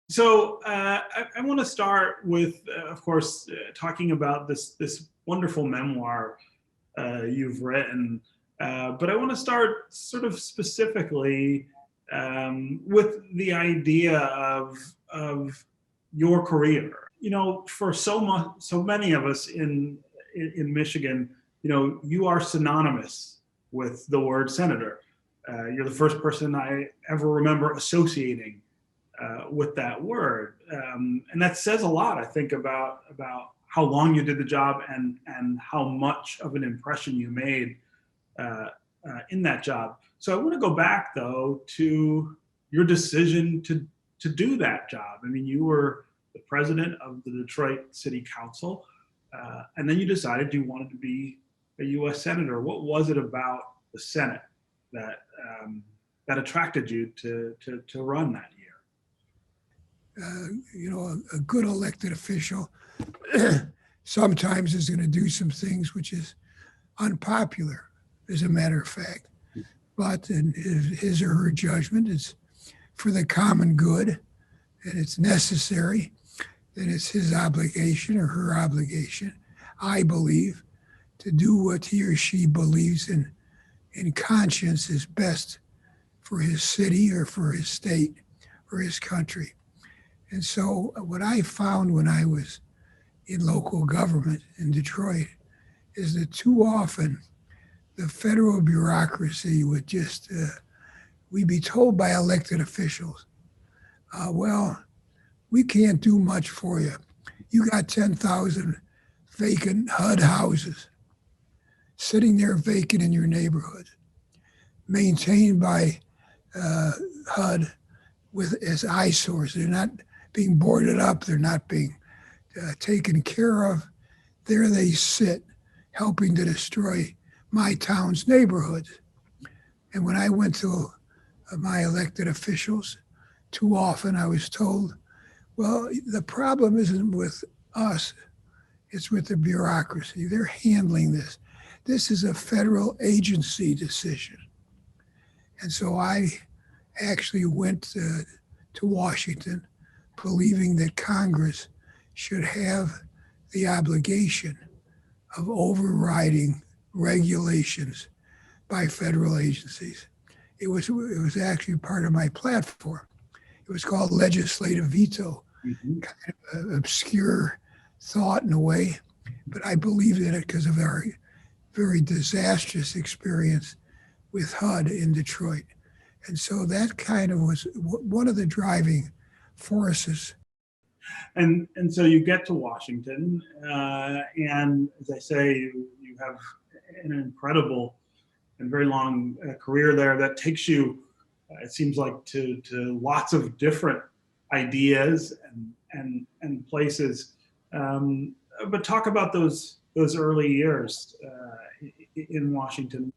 So I want to start with, of course, talking about this wonderful memoir you've written, but I want to start sort of specifically with the idea of your career. For so many of us in Michigan, you are synonymous with the word senator. You're the first person I ever remember associating with that word, and that says a lot, I think, about how long you did the job and how much of an impression you made uh, in that job. So I want to go back though to your decision to do that job. I mean, you were the president of the Detroit City Council, and then you decided you wanted to be a U.S. senator. What was it about the Senate that that attracted you to run that year? A good elected official sometimes is going to do some things which is unpopular, as a matter of fact. But in his or her judgment, it's for the common good, and it's necessary, and it's his obligation or her obligation, I believe, to do what he or she believes in conscience is best for his city or for his state or his country. And so what I found when I was in local government in Detroit is that too often the federal bureaucracy would just, we'd be told by elected officials, well, we can't do much for you. You got 10,000 vacant HUD houses sitting there vacant in your neighborhood, maintained by HUD as eyesores. They're not being boarded up. They're not being taken care of. There they sit, helping to destroy my town's neighborhoods. And when I went to my elected officials, too often I was told, well, the problem isn't with us, it's with the bureaucracy. They're handling this. This is a federal agency decision. And so I actually went to Washington believing that Congress should have the obligation of overriding regulations by federal agencies. It was actually part of my platform. It was called legislative veto, kind of an obscure thought in a way, but I believed in it because of our very disastrous experience with HUD in Detroit. And so that kind of was one of the driving forces. And so you get to Washington, and as I say, you have an incredible and very long career there that takes you, it seems like, to lots of different ideas and places. But talk about those early years in Washington.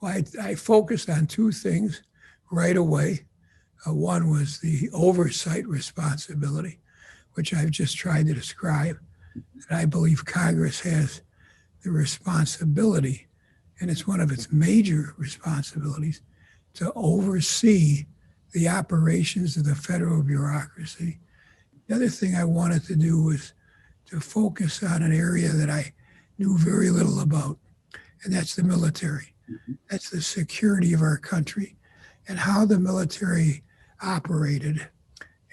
Well, I focused on two things right away. One was the oversight responsibility, which I've just tried to describe. And I believe Congress has the responsibility, and it's one of its major responsibilities, to oversee the operations of the federal bureaucracy. The other thing I wanted to do was to focus on an area that I knew very little about, and that's the military. That's the security of our country and how the military operated,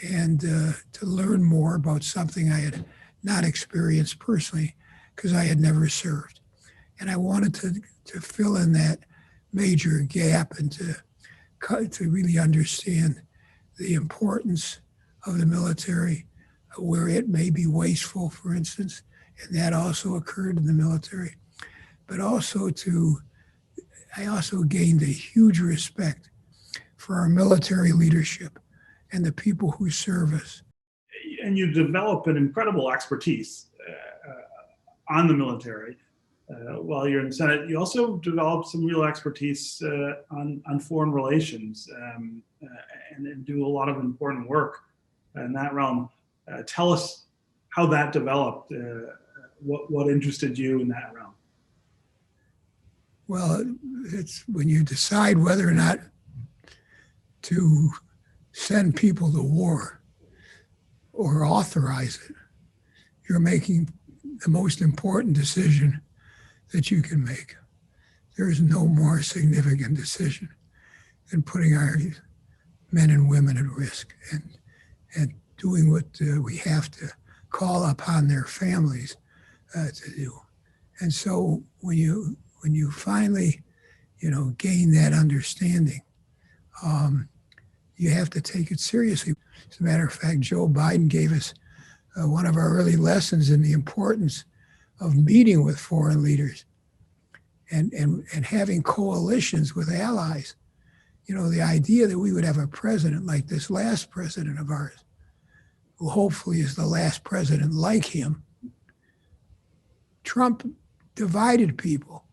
and to learn more about something I had not experienced personally because I had never served. And I wanted to fill in that major gap and to really understand the importance of the military, where it may be wasteful, for instance, and that also occurred in the military. But also I also gained a huge respect for our military leadership and the people who serve us. And you develop an incredible expertise on the military. While you're in the Senate, you also develop some real expertise on foreign relations and do a lot of important work in that realm. Tell us how that developed, what interested you in that realm. Well, it's when you decide whether or not to send people to war, or authorize it, you're making the most important decision that you can make. There is no more significant decision than putting our men and women at risk and doing what we have to call upon their families to do. And so when you finally, gain that understanding, you have to take it seriously. As a matter of fact, Joe Biden gave us one of our early lessons in the importance of meeting with foreign leaders and having coalitions with allies. The idea that we would have a president like this last president of ours, who hopefully is the last president like him. Trump divided people.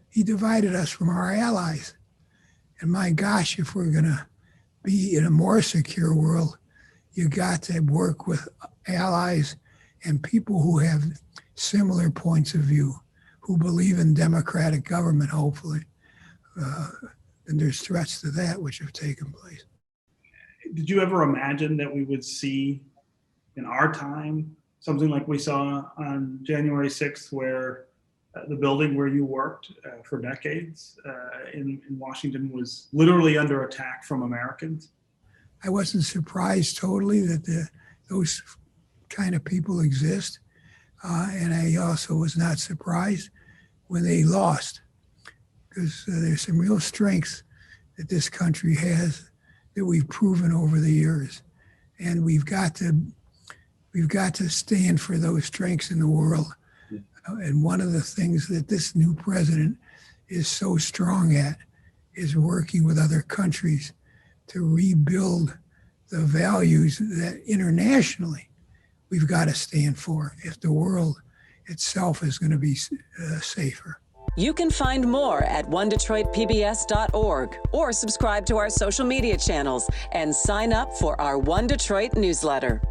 He divided us from our allies. And my gosh, if we're going to be in a more secure world, you got to work with allies and people who have similar points of view, who believe in democratic government, hopefully. And there's threats to that which have taken place. Did you ever imagine that we would see in our time something like we saw on January 6th, where the building where you worked for decades in Washington was literally under attack from Americans? I wasn't surprised totally that those kind of people exist. And I also was not surprised when they lost, because there's some real strengths that this country has that we've proven over the years. And we've got to stand for those strengths in the world. Yeah. And one of the things that this new president is so strong at is working with other countries to rebuild the values that internationally we've got to stand for if the world itself is going to be safer. You can find more at onedetroitpbs.org or subscribe to our social media channels and sign up for our One Detroit newsletter.